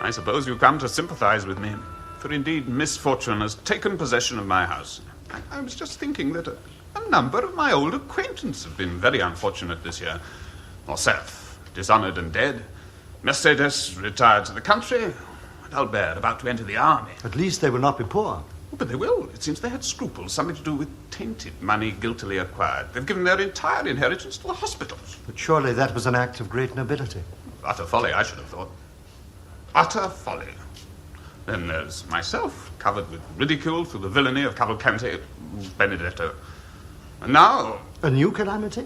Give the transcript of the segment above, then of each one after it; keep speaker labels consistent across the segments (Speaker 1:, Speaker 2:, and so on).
Speaker 1: I suppose you come to sympathize with me, for indeed misfortune has taken possession of my house. I was just thinking that a number of my old acquaintances have been very unfortunate this year. Morcerf, dishonoured and dead. Mercedes, retired to the country. And Albert, about to enter the army.
Speaker 2: At least they will not be poor.
Speaker 1: Oh, but they will. It seems they had scruples, something to do with tainted money guiltily acquired. They've given their entire inheritance to the hospitals.
Speaker 2: But surely that was an act of great nobility.
Speaker 1: Utter folly, I should have thought. Utter folly. Then there's myself, covered with ridicule through the villainy of Cavalcanti, Benedetto. And now...
Speaker 2: A new calamity?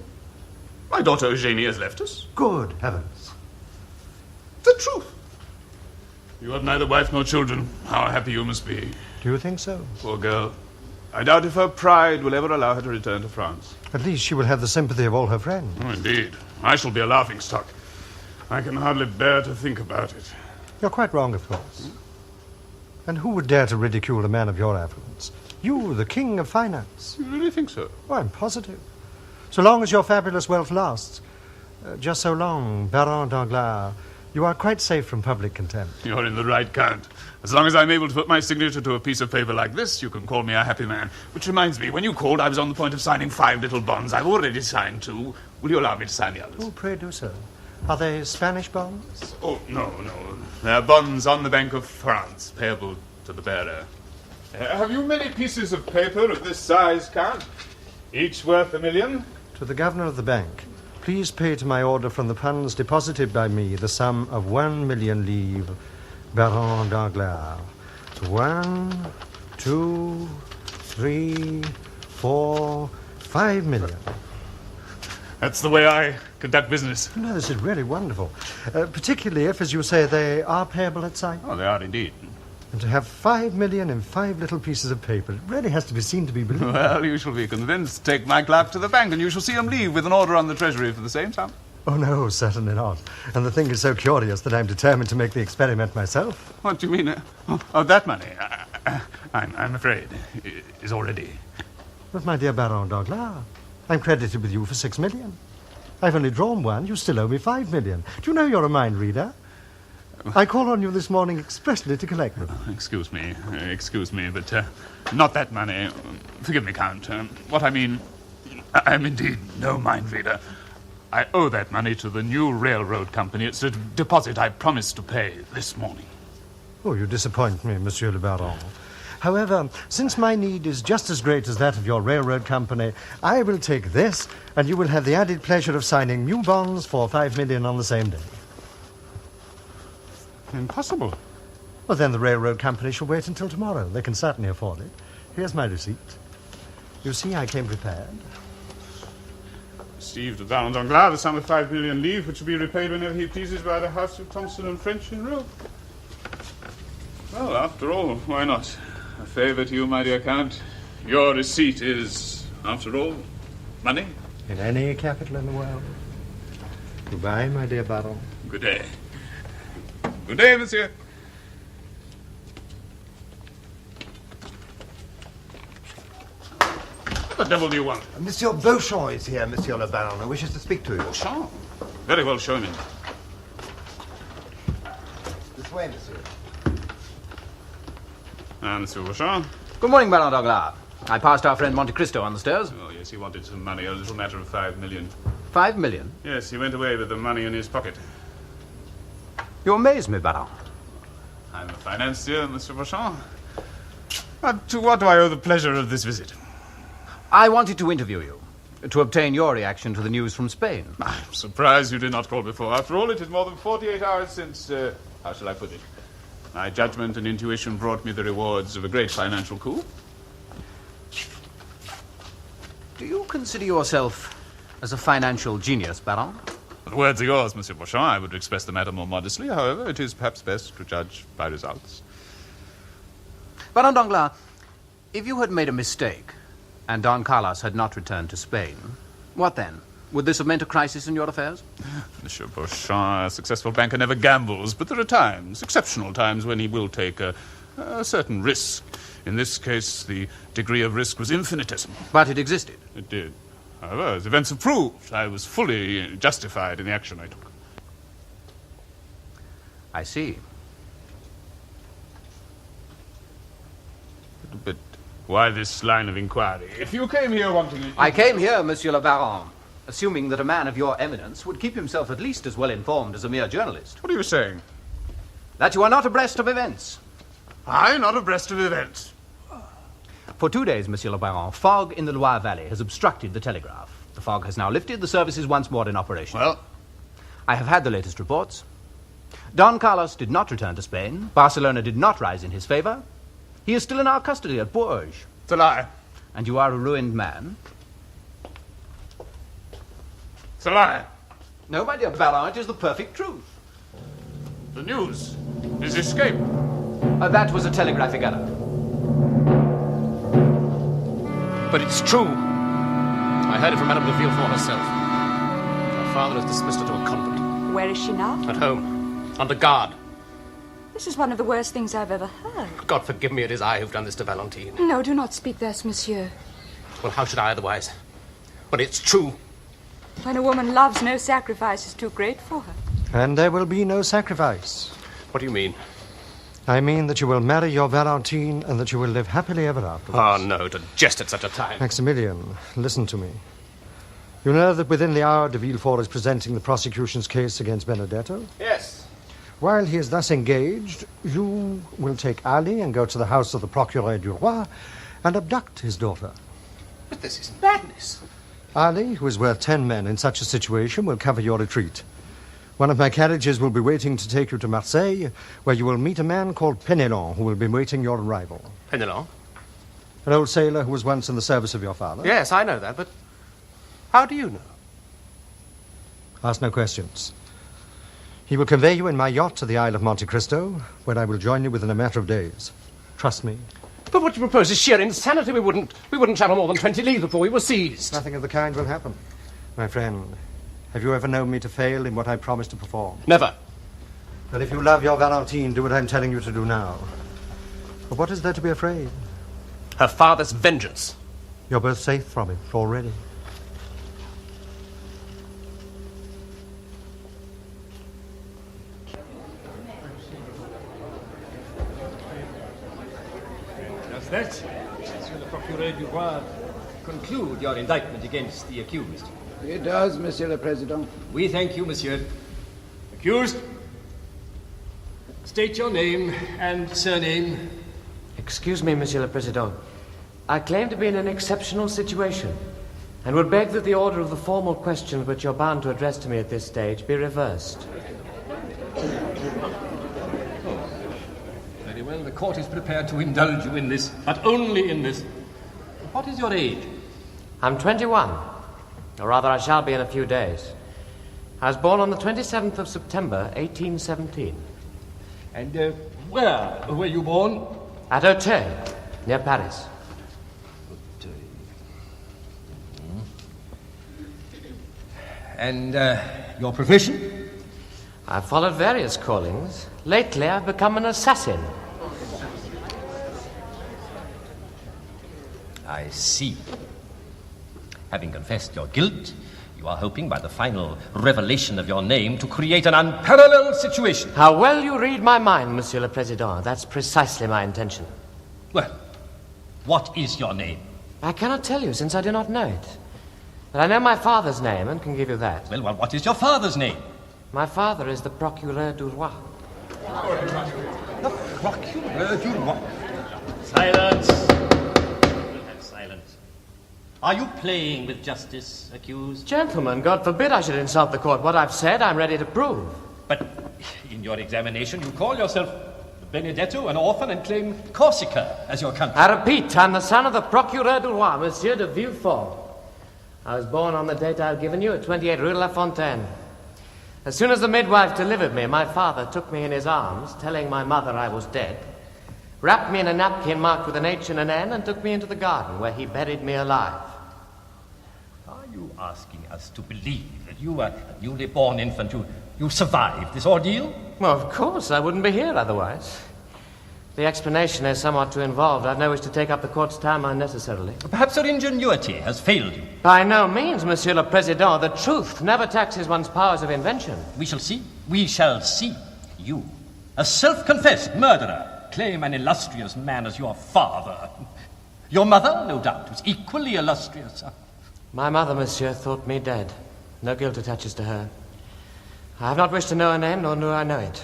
Speaker 1: My daughter Eugenie has left us.
Speaker 2: Good heavens.
Speaker 1: The truth.
Speaker 3: You have neither wife nor children. How happy you must be.
Speaker 2: Do you think so?
Speaker 3: Poor girl. I doubt if her pride will ever allow her to return to France.
Speaker 2: At least she will have the sympathy of all her friends.
Speaker 3: Oh, indeed. I shall be a laughingstock. I can hardly bear to think about it.
Speaker 2: You're quite wrong, of course. And who would dare to ridicule a man of your affluence? You, the king of finance.
Speaker 3: You really think so?
Speaker 2: Oh, I'm positive. So long as your fabulous wealth lasts, just so long, Baron Danglars, you are quite safe from public contempt.
Speaker 3: You're in the right, Count. As long as I'm able to put my signature to a piece of paper like this, you can call me a happy man. Which reminds me, when you called, I was on the point of signing 5 little bonds. I've already signed 2. Will you allow me to sign the others?
Speaker 2: Oh, pray do so. Are they Spanish bonds?
Speaker 3: Oh, no. They're bonds on the Bank of France, payable to the bearer. Have you many pieces of paper of this size, Count? Each worth $1 million?
Speaker 2: To the governor of the bank, please pay to my order from the funds deposited by me the sum of 1 million livres, Baron Danglars. 1, 2, 3, 4, 5 million.
Speaker 3: That's the way I conduct business.
Speaker 2: No, this is really wonderful. Particularly if, as you say, they are payable at sight.
Speaker 3: Oh, they are indeed.
Speaker 2: And to have 5 million in 5 little pieces of paper, it really has to be seen to be believed.
Speaker 3: Well, you shall be convinced. Take my clerk to the bank and you shall see him leave with an order on the treasury for the same sum.
Speaker 2: Oh, no, certainly not. And the thing is so curious that I'm determined to make the experiment myself.
Speaker 3: What do you mean? That money, I'm afraid, is already...
Speaker 2: But, my dear Baron Danglars, I'm credited with you for 6 million. I've only drawn 1. You still owe me 5 million. Do you know you're a mind reader? I called on you this morning expressly to collect them.
Speaker 3: Excuse me, but not that money. Forgive me, Count. What I mean, I'm indeed no mind reader. I owe that money to the new railroad company. It's a deposit I promised to pay this morning.
Speaker 2: Oh, you disappoint me, Monsieur le Baron. However, since my need is just as great as that of your railroad company, I will take this, and you will have the added pleasure of signing new bonds for 5 million on the same day.
Speaker 3: Impossible.
Speaker 2: Well, then the railroad company shall wait until tomorrow. They can certainly afford it. Here's my receipt. You see, I came prepared.
Speaker 3: Received of Baron Danglars the sum of 5 million livres, which will be repaid whenever he pleases by the house of Thompson and French in Rome. Well, after all, why not? A favour to you, my dear Count. Your receipt is, after all, money.
Speaker 2: In any capital in the world. Goodbye, my dear Baron.
Speaker 3: Good day. Good day, monsieur. What the devil do you want?
Speaker 4: Monsieur Beauchamp is here, Monsieur le Baron, and wishes to speak to you.
Speaker 3: Beauchamp? Very well, show him in.
Speaker 4: This way, monsieur.
Speaker 3: Monsieur Beauchamp?
Speaker 5: Good morning, Baron Danglars. I passed our friend Monte Cristo on the stairs.
Speaker 3: Oh, yes, he wanted some money, a little matter of 5 million.
Speaker 5: 5 million?
Speaker 3: Yes, he went away with the money in his pocket.
Speaker 5: You amaze me, Baron.
Speaker 3: I'm a financier, Monsieur Beauchamp. But to what do I owe the pleasure of this visit?
Speaker 5: I wanted to interview you, to obtain your reaction to the news from Spain.
Speaker 3: I'm surprised you did not call before. After all, it is more than 48 hours since, how shall I put it? My judgment and intuition brought me the rewards of a great financial coup.
Speaker 5: Do you consider yourself as a financial genius, Baron?
Speaker 3: The words are yours, Monsieur Beauchamp. I would express the matter more modestly. However, it is perhaps best to judge by results.
Speaker 5: Baron Danglars, if you had made a mistake and Don Carlos had not returned to Spain, what then? Would this have meant a crisis in your affairs?
Speaker 3: Monsieur Beauchamp, a successful banker never gambles, but there are times, exceptional times, when he will take a certain risk. In this case, the degree of risk was infinitesimal.
Speaker 5: But it existed.
Speaker 3: It did. However, as events have proved, I was fully justified in the action I took.
Speaker 5: I see.
Speaker 3: Why this line of inquiry? If you came here wanting...
Speaker 5: I came here, Monsieur le Baron, assuming that a man of your eminence would keep himself at least as well informed as a mere journalist.
Speaker 1: What are you saying?
Speaker 5: That you are not abreast of events.
Speaker 1: I not abreast of events.
Speaker 5: For 2 days, Monsieur le Baron, fog in the Loire Valley has obstructed the telegraph. The fog has now lifted. The service is once more in operation.
Speaker 1: Well?
Speaker 5: I have had the latest reports. Don Carlos did not return to Spain. Barcelona did not rise in his favor. He is still in our custody at Bourges.
Speaker 1: It's a lie.
Speaker 5: And you are a ruined man?
Speaker 1: It's a lie.
Speaker 5: No, my dear Baron, it is the perfect truth.
Speaker 3: The news. His escape.
Speaker 5: That was a telegraphic error.
Speaker 6: But it's true. I heard it from Madame de Villefort herself. Her father has dismissed her to a convent.
Speaker 7: Where is she now?
Speaker 6: At home. Under guard.
Speaker 7: This is one of the worst things I've ever heard.
Speaker 6: God forgive me, it is I who've done this to Valentine.
Speaker 7: No, do not speak thus, monsieur.
Speaker 6: Well, how should I otherwise? But it's true.
Speaker 7: When a woman loves, no sacrifice is too great for her.
Speaker 2: And there will be no sacrifice.
Speaker 6: What do you mean?
Speaker 2: I mean that you will marry your Valentine and that you will live happily ever afterwards.
Speaker 6: Oh, no, to jest at such a time.
Speaker 2: Maximilian, listen to me. You know that within the hour de Villefort is presenting the prosecution's case against Benedetto?
Speaker 6: Yes.
Speaker 2: While he is thus engaged, you will take Ali and go to the house of the Procureur du Roi and abduct his daughter.
Speaker 6: But this is madness.
Speaker 2: Ali, who is worth 10 men in such a situation, will cover your retreat. One of my carriages will be waiting to take you to Marseille, where you will meet a man called Penelon, who will be waiting your arrival.
Speaker 6: Penelon?
Speaker 2: An old sailor who was once in the service of your father.
Speaker 6: Yes, I know that, but how do you know?
Speaker 2: Ask no questions. He will convey you in my yacht to the Isle of Monte Cristo, where I will join you within a matter of days. Trust me.
Speaker 6: But what you propose is sheer insanity. We wouldn't travel more than 20 leagues before we were seized.
Speaker 2: Nothing of the kind will happen. My friend, have you ever known me to fail in what I promised to perform?
Speaker 6: Never.
Speaker 2: Well, if you love your Valentine, do what I'm telling you to do now. But what is there to be afraid?
Speaker 6: Her father's vengeance.
Speaker 2: You're both safe from it already.
Speaker 8: Does that, Monsieur le Procureur du Roi, conclude your indictment against the accused?
Speaker 9: It does, Monsieur le Président.
Speaker 8: We thank you, Monsieur. Accused, state your name and surname.
Speaker 10: Excuse me, Monsieur le Président. I claim to be in an exceptional situation and would beg that the order of the formal questions which you're bound to address to me at this stage be reversed.
Speaker 8: Very well, the court is prepared to indulge you in this, but only in this. What is your age?
Speaker 10: I'm 21. Or rather, I shall be in a few days. I was born on the 27th of September, 1817.
Speaker 8: And where were you born?
Speaker 10: At Auteuil, near Paris.
Speaker 8: And your profession?
Speaker 10: I've followed various callings. Lately, I've become an assassin.
Speaker 8: I see. Having confessed your guilt, you are hoping by the final revelation of your name to create an unparalleled situation.
Speaker 10: How well you read my mind, Monsieur le Président. That's precisely my intention.
Speaker 8: Well, what is your name?
Speaker 10: I cannot tell you, since I do not know it. But I know my father's name and can give you that.
Speaker 8: Well, what is your father's name?
Speaker 10: My father is the Procureur du Roi.
Speaker 8: The Procureur du Roi.
Speaker 11: Silence. Silence. Are you playing with justice, accused?
Speaker 10: Gentlemen, God forbid I should insult the court. What I've said, I'm ready to prove.
Speaker 8: But in your examination, you call yourself Benedetto, an orphan, and claim Corsica as your country.
Speaker 10: I repeat, I'm the son of the Procureur du Roi, Monsieur de Villefort. I was born on the date I've given you at 28 Rue La Fontaine. As soon as the midwife delivered me, my father took me in his arms, telling my mother I was dead, wrapped me in a napkin marked with an H and an N, and took me into the garden, where he buried me alive.
Speaker 8: Are you asking us to believe that you were a newly born infant? You survived this ordeal?
Speaker 10: Well, of course, I wouldn't be here otherwise. The explanation is somewhat too involved. I've no wish to take up the court's time unnecessarily.
Speaker 8: Perhaps your ingenuity has failed you.
Speaker 10: By no means, Monsieur le Président. The truth never taxes one's powers of invention.
Speaker 8: We shall see. We shall see. You, a self-confessed murderer, claim an illustrious man as your father.
Speaker 11: Your mother, no doubt, was equally illustrious.
Speaker 10: My mother, monsieur, thought me dead. No guilt attaches to her. I have not wished to know her name, nor do I know it.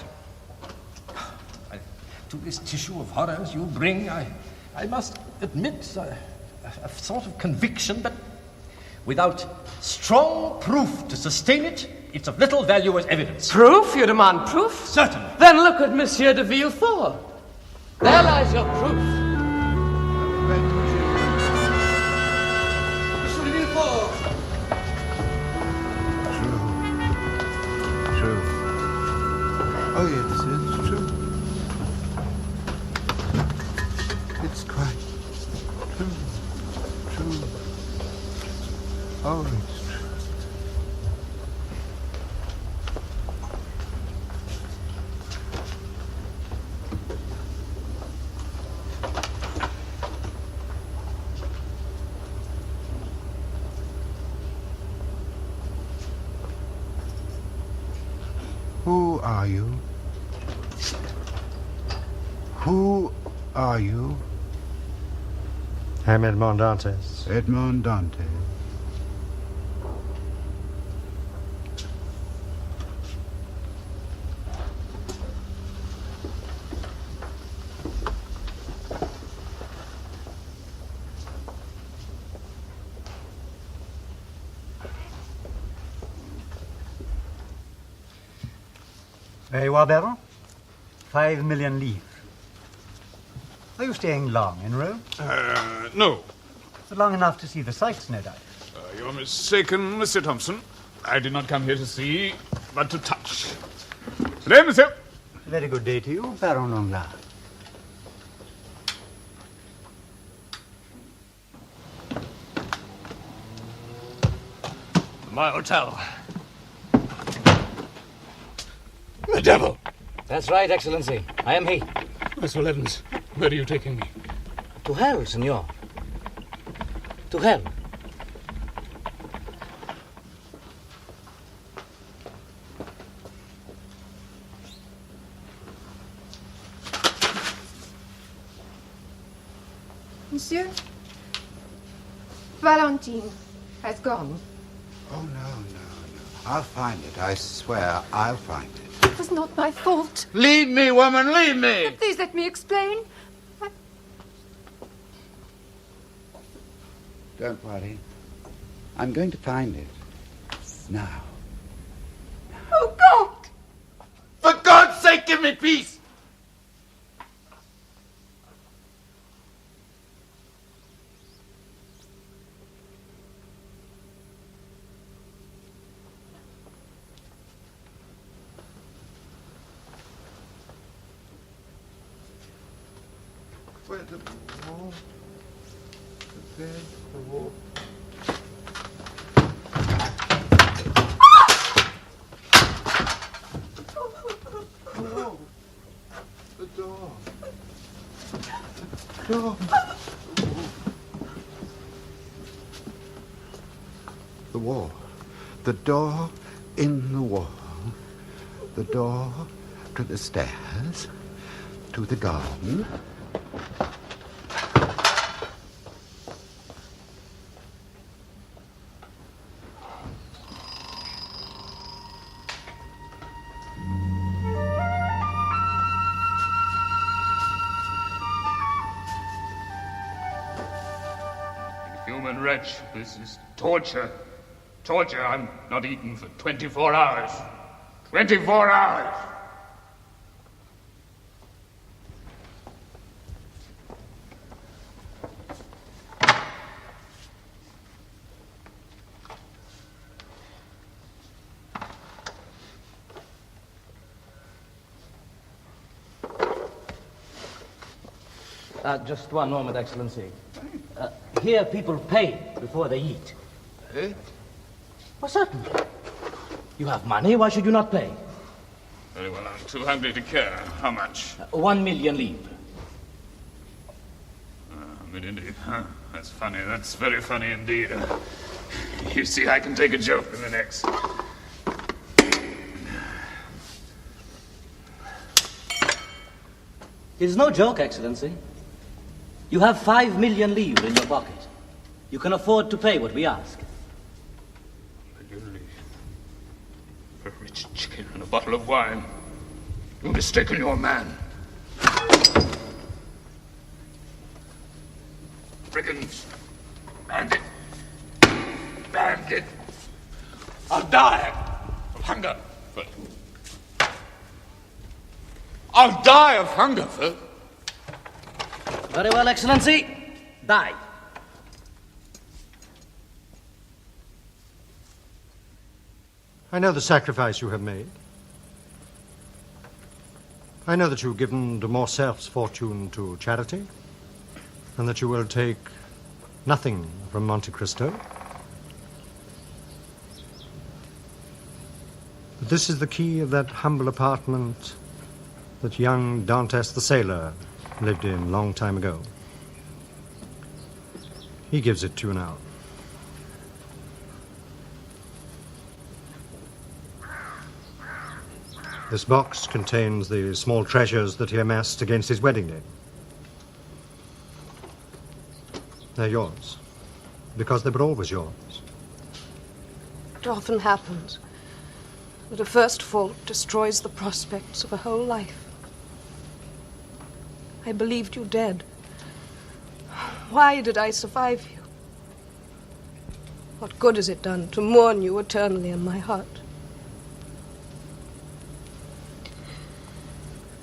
Speaker 11: To this tissue of horrors you bring, I must admit a sort of conviction, but without strong proof to sustain it, it's of little value as evidence.
Speaker 10: Proof? You demand proof?
Speaker 11: Certainly.
Speaker 10: Then look at Monsieur de Villefort. There lies your proof.
Speaker 4: Monsieur de Villefort!
Speaker 12: True. Oh, yes, it's true. It's quite true. Oh, it's true. Who are you? Who are you?
Speaker 2: I'm Edmond Dantes.
Speaker 12: Edmond Dante.
Speaker 13: Very well, Baron. 5 million livres. Are you staying long in Rome?
Speaker 1: No.
Speaker 13: But long enough to see the sights, no doubt.
Speaker 3: You're mistaken, Monsieur Thompson. I did not come here to see, but to touch. Good day, monsieur.
Speaker 13: Very good day to you, Baron Danglars.
Speaker 6: My hotel.
Speaker 3: The devil!
Speaker 14: That's right, Excellency. I am he.
Speaker 3: Monsieur Evans, where are you taking me?
Speaker 14: To hell, senor. To hell.
Speaker 15: Monsieur, Valentine has gone.
Speaker 12: Oh, no. I'll find it. I swear I'll find it.
Speaker 15: It was not my fault.
Speaker 12: Leave me, woman, leave me!
Speaker 15: Please let me explain.
Speaker 12: Don't worry. I'm going to find it. Now.
Speaker 15: Oh, God!
Speaker 12: For God's sake, give me peace! Where the wall? The bed, the wall. Oh, the door. The door. The wall. The door in the wall. The door to the stairs. To the garden.
Speaker 3: Human wretch, this is torture. Torture. I'm not eaten for 24 hours. 24 hours!
Speaker 14: Just one moment, Excellency. Here people pay before they eat.
Speaker 12: Eh?
Speaker 14: Well, certainly. You have money, why should you not pay?
Speaker 3: Very well, I'm too hungry to care. How much?
Speaker 14: 1 million livres.
Speaker 3: A million livres, huh? That's funny. That's very funny indeed. You see, I can take a joke in the next.
Speaker 14: It is no joke, Excellency. You have 5 million livres in your pocket. You can afford to pay what we ask.
Speaker 3: A rich chicken and a bottle of wine. You've mistaken your man. Brigands. Bandit. Bandit. I'll die of hunger. I'll die of hunger, sir.
Speaker 14: Very well, Excellency. Die.
Speaker 2: I know the sacrifice you have made. I know that you've given de Morcerf's fortune to charity, and that you will take nothing from Monte Cristo. But this is the key of that humble apartment that young Dantes the sailor lived in long time ago. He gives it to you now. This box contains the small treasures that he amassed against his wedding day. They're yours, because they were always yours.
Speaker 15: It often happens that a first fault destroys the prospects of a whole life. I believed you dead. Why did I survive you? What good has it done to mourn you eternally in my heart?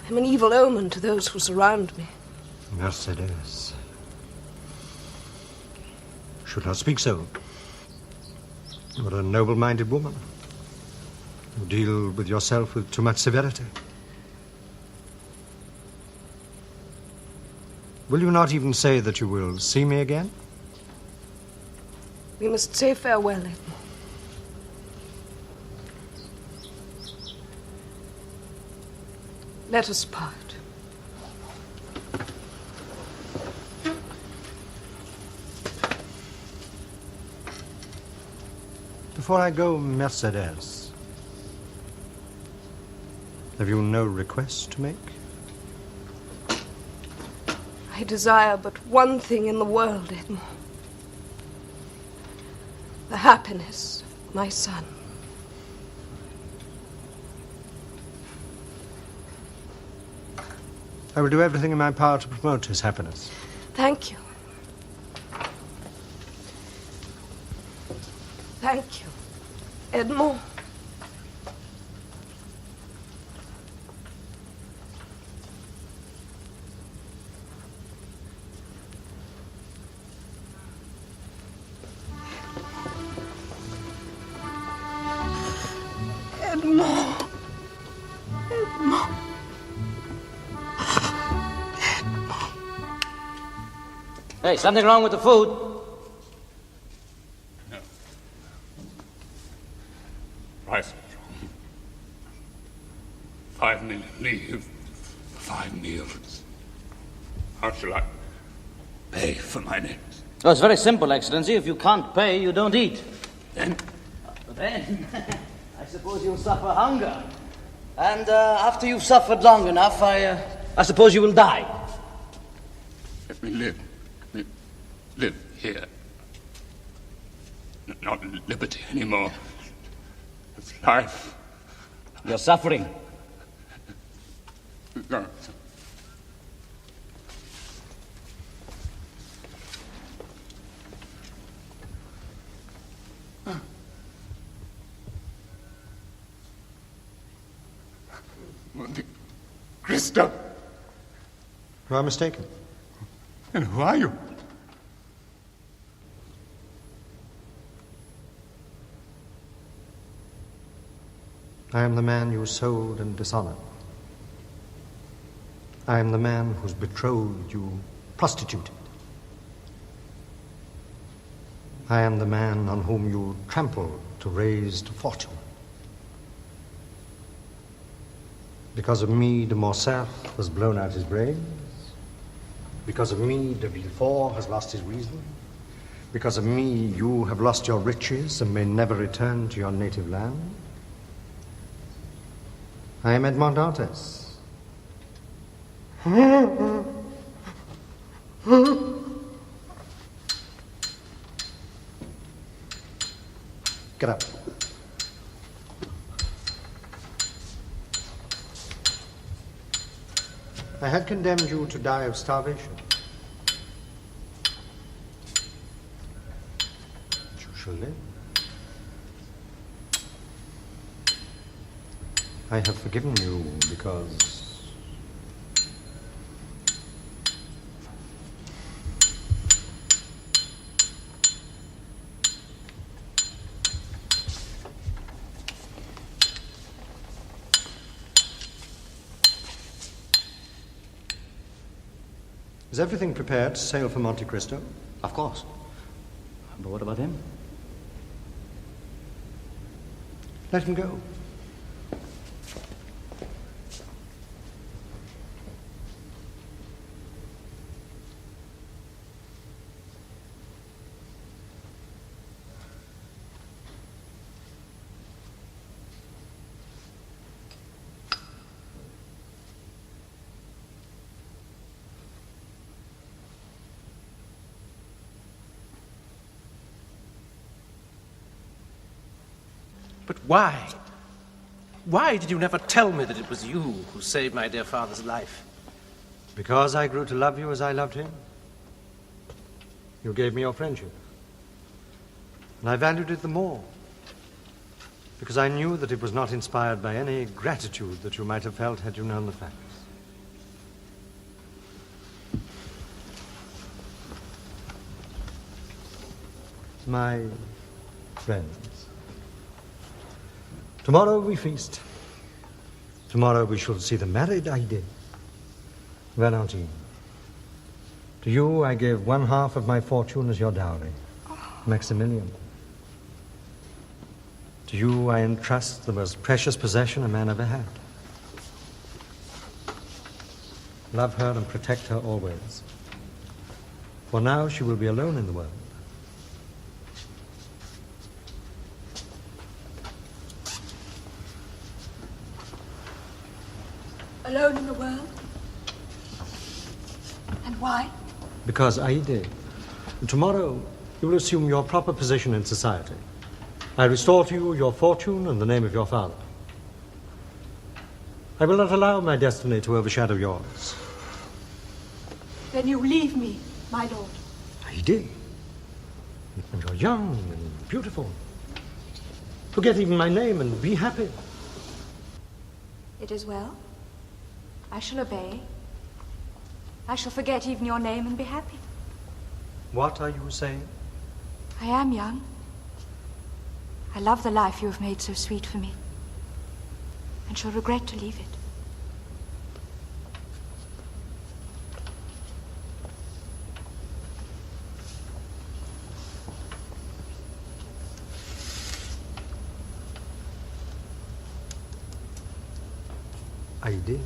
Speaker 15: I'm an evil omen to those who surround me.
Speaker 2: Mercedes. Should not speak so. You're a noble-minded woman. You deal with yourself with too much severity. Will you not even say that you will see me again?
Speaker 15: We must say farewell, Edmond. Let us part.
Speaker 2: Before I go, Mercedes, have you no request to make?
Speaker 15: I desire but one thing in the world, Edmond. The happiness of my son.
Speaker 2: I will do everything in my power to promote his happiness.
Speaker 15: Thank you. Thank you, Edmond. Edmond. Edmond.
Speaker 14: Hey, something wrong with the food?
Speaker 3: No. Price is wrong. 5 million livres for 5 meals. How shall I pay for my names?
Speaker 14: Oh, it's very simple, Excellency. If you can't pay, you don't eat.
Speaker 3: Then?
Speaker 14: Then, I suppose you'll suffer hunger. And after you've suffered long enough, I suppose you will die.
Speaker 3: Let me live. Live here. Not liberty anymore. It's life.
Speaker 14: You're suffering.
Speaker 3: No. Monte Cristo.
Speaker 2: You are mistaken.
Speaker 3: And who are you?
Speaker 2: I am the man you sold and dishonored. I am the man whose betrothed you prostituted. I am the man on whom you trampled to raise to fortune. Because of me, de Morcerf has blown out his brains. Because of me, de Villefort has lost his reason. Because of me, you have lost your riches and may never return to your native land. I am Edmond Dantes. Get up. I had condemned you to die of starvation. But you shall live. I have forgiven you because Is everything prepared to sail for Monte Cristo?
Speaker 14: Of course. But what about him?
Speaker 2: Let him go.
Speaker 16: But why? Why did you never tell me that it was you who saved my dear father's life?
Speaker 2: Because I grew to love you as I loved him. You gave me your friendship. And I valued it the more. Because I knew that it was not inspired by any gratitude that you might have felt had you known the facts. My friends, tomorrow we feast. Tomorrow we shall see the married Idée, Valentine. To you I give 1/2 of my fortune as your dowry, Maximilian. To you I entrust the most precious possession a man ever had. Love her and protect her always. For now she will be alone in the world.
Speaker 7: Alone in the world? And why?
Speaker 2: Because Aide, tomorrow you will assume your proper position in society. I restore to you your fortune and the name of your father. I will not allow my destiny to overshadow yours.
Speaker 7: Then you leave me, my lord.
Speaker 2: Aide, and you're young and beautiful. Forget even my name and be happy.
Speaker 7: It is well. I shall obey. I shall forget even your name and be happy.
Speaker 2: What are you saying?
Speaker 7: I am young. I love the life you have made so sweet for me, and shall regret to leave it.
Speaker 2: Aide,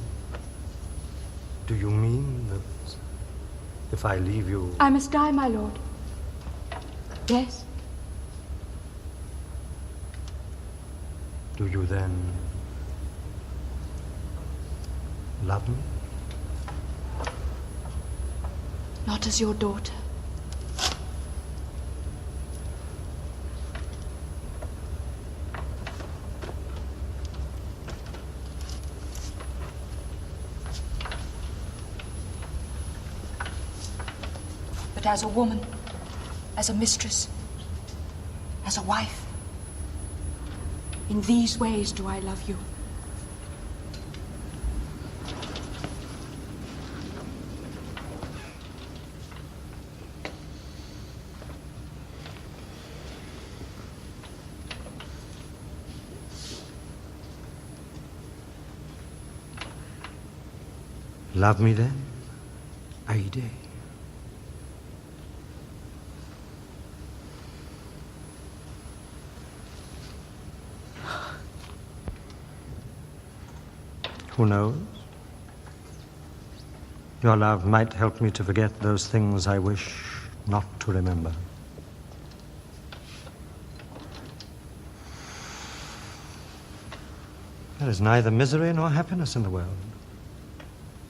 Speaker 2: do you mean that if I leave you...
Speaker 7: I must die, my lord. Yes.
Speaker 2: Do you then love me?
Speaker 7: Not as your daughter. But as a woman, as a mistress, as a wife. In these ways do I love you.
Speaker 2: Love me then, Aide. Who knows? Your love might help me to forget those things I wish not to remember. There is neither misery nor happiness in the world.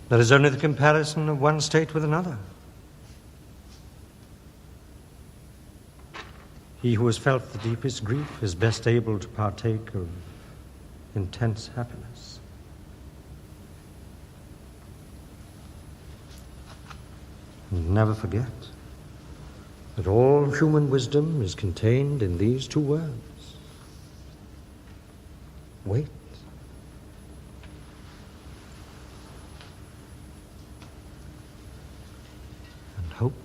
Speaker 2: There is only the comparison of one state with another. He who has felt the deepest grief is best able to partake of intense happiness. And never forget that all human wisdom is contained in these two words. Wait. And hope.